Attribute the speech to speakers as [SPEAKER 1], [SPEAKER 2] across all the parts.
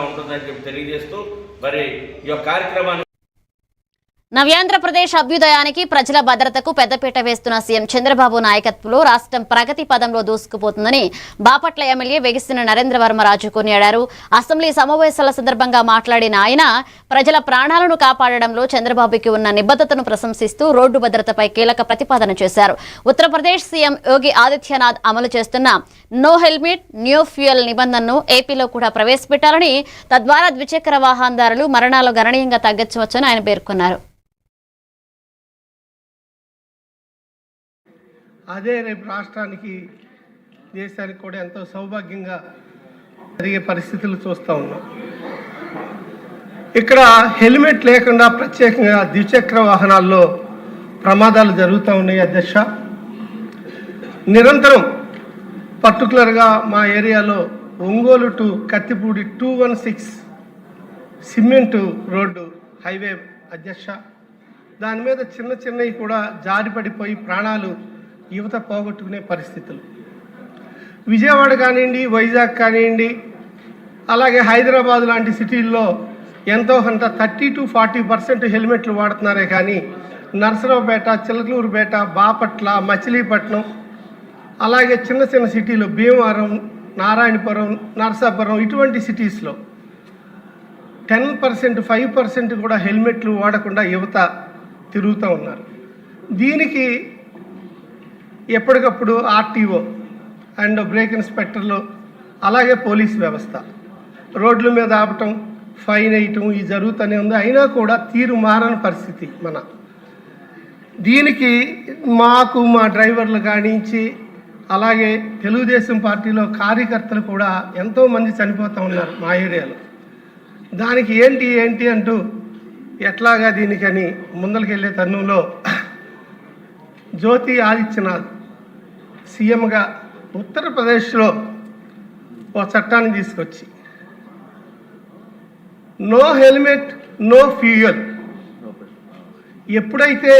[SPEAKER 1] ఉంటుందని చెప్పి తెలియజేస్తూ మరి ఈ కార్యక్రమాన్ని
[SPEAKER 2] నవ్యాంధ్రప్రదేశ్ అభ్యుదయానికి ప్రజల భద్రతకు పెద్దపీట వేస్తున్న సీఎం చంద్రబాబు నాయకత్వంలో రాష్ట్రం ప్రగతి పదంలో దూసుకుపోతుందని బాపట్ల ఎమ్మెల్యే వెగిసిన నరేంద్రవర్మరాజు కొనియాడారు. అసెంబ్లీ సమావేశాల సందర్భంగా మాట్లాడిన ఆయన ప్రజల ప్రాణాలను కాపాడడంలో చంద్రబాబుకి ఉన్న నిబద్ధతను ప్రశంసిస్తూ రోడ్డు భద్రతపై కీలక ప్రతిపాదన చేశారు. ఉత్తరప్రదేశ్ సీఎం యోగి ఆదిత్యనాథ్ అమలు చేస్తున్న నో హెల్మెట్ న్యూ ఫ్యూయల్ నిబంధనను ఏపీలో కూడా ప్రవేశపెట్టాలని, తద్వారా ద్విచక్ర వాహనదారులు మరణాలు గణనీయంగా తగ్గించవచ్చని ఆయన పేర్కొన్నారు.
[SPEAKER 3] అదే రేపు రాష్ట్రానికి దేశానికి కూడా ఎంతో సౌభాగ్యంగా జరిగే పరిస్థితులు చూస్తూ ఉన్నాం. ఇక్కడ హెల్మెట్ లేకుండా ప్రత్యేకంగా ద్విచక్ర వాహనాల్లో ప్రమాదాలు జరుగుతూ ఉన్నాయి. అధ్యక్ష, నిరంతరం పర్టికులర్గా మా ఏరియాలో Ongole to Kathipudi 216 cement road highway అధ్యక్ష, దాని మీద చిన్న చిన్నవి కూడా జారిపడిపోయి ప్రాణాలు యువత పోగొట్టుకునే పరిస్థితులు. విజయవాడ కానివ్వండి, వైజాగ్ కానివ్వండి, అలాగే హైదరాబాద్ లాంటి సిటీల్లో ఎంతో కొంత 30 to 40% హెల్మెట్లు వాడుతున్నారే కానీ నర్సరావుపేట, చిలకలూరుపేట, బాపట్ల, మచిలీపట్నం, అలాగే చిన్న చిన్న సిటీలు భీమవరం, నారాయణపురం, నరసాపురం ఇటువంటి సిటీస్లో 10%, 5% కూడా హెల్మెట్లు వాడకుండా యువత తిరుగుతూ ఉన్నారు. దీనికి ఎప్పటికప్పుడు ఆర్టీఓ అండ్ బ్రేక్ ఇన్స్పెక్టర్లు, అలాగే పోలీస్ వ్యవస్థ రోడ్ల మీద ఆపటం, ఫైన్ వేయటం ఇది జరుగుతూనే ఉంది. అయినా కూడా తీరు మారని పరిస్థితి. దీనికి మాకు మా డ్రైవర్లు కానించి అలాగే తెలుగుదేశం పార్టీలో కార్యకర్తలు కూడా ఎంతోమంది చనిపోతూ ఉన్నారు మా ఏరియాలో. దానికి ఏంటి అంటూ ఎట్లాగా దీనికని ముందరికి వెళ్ళే తరుణంలో జ్యోతి ఆదిత్యనాథ్ సీఎంగా ఉత్తరప్రదేశ్లో ఒక చట్టాన్ని తీసుకొచ్చి నో హెల్మెట్ నో ఫ్యూయల్, ఎప్పుడైతే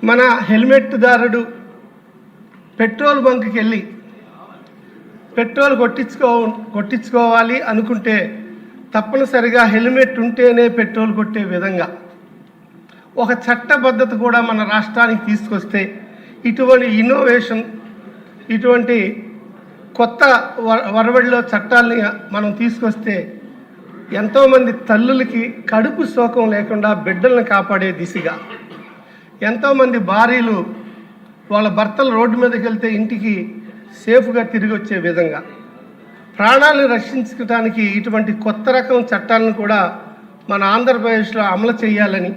[SPEAKER 3] మన హెల్మెట్దారుడు పెట్రోల్ బంక్కి వెళ్ళి పెట్రోల్ కొట్టించుకోవాలి అనుకుంటే తప్పనిసరిగా హెల్మెట్ ఉంటేనే పెట్రోల్ కొట్టే విధంగా ఒక చట్టబద్ధత కూడా మన రాష్ట్రానికి తీసుకొస్తే, ఇటువంటి ఇన్నోవేషన్, ఇటువంటి కొత్త వరవడిలో చట్టాలని మనం తీసుకొస్తే ఎంతోమంది తల్లులకి కడుపు శోకం లేకుండా బిడ్డలను కాపాడే దిశగా, ఎంతోమంది భార్యలు వాళ్ళ భర్తలు రోడ్డు మీదకి వెళ్తే ఇంటికి సేఫ్గా తిరిగి వచ్చే విధంగా ప్రాణాలను రక్షించడానికి ఇటువంటి కొత్త రకం చట్టాలను కూడా మన ఆంధ్రప్రదేశ్లో అమలు చేయాలని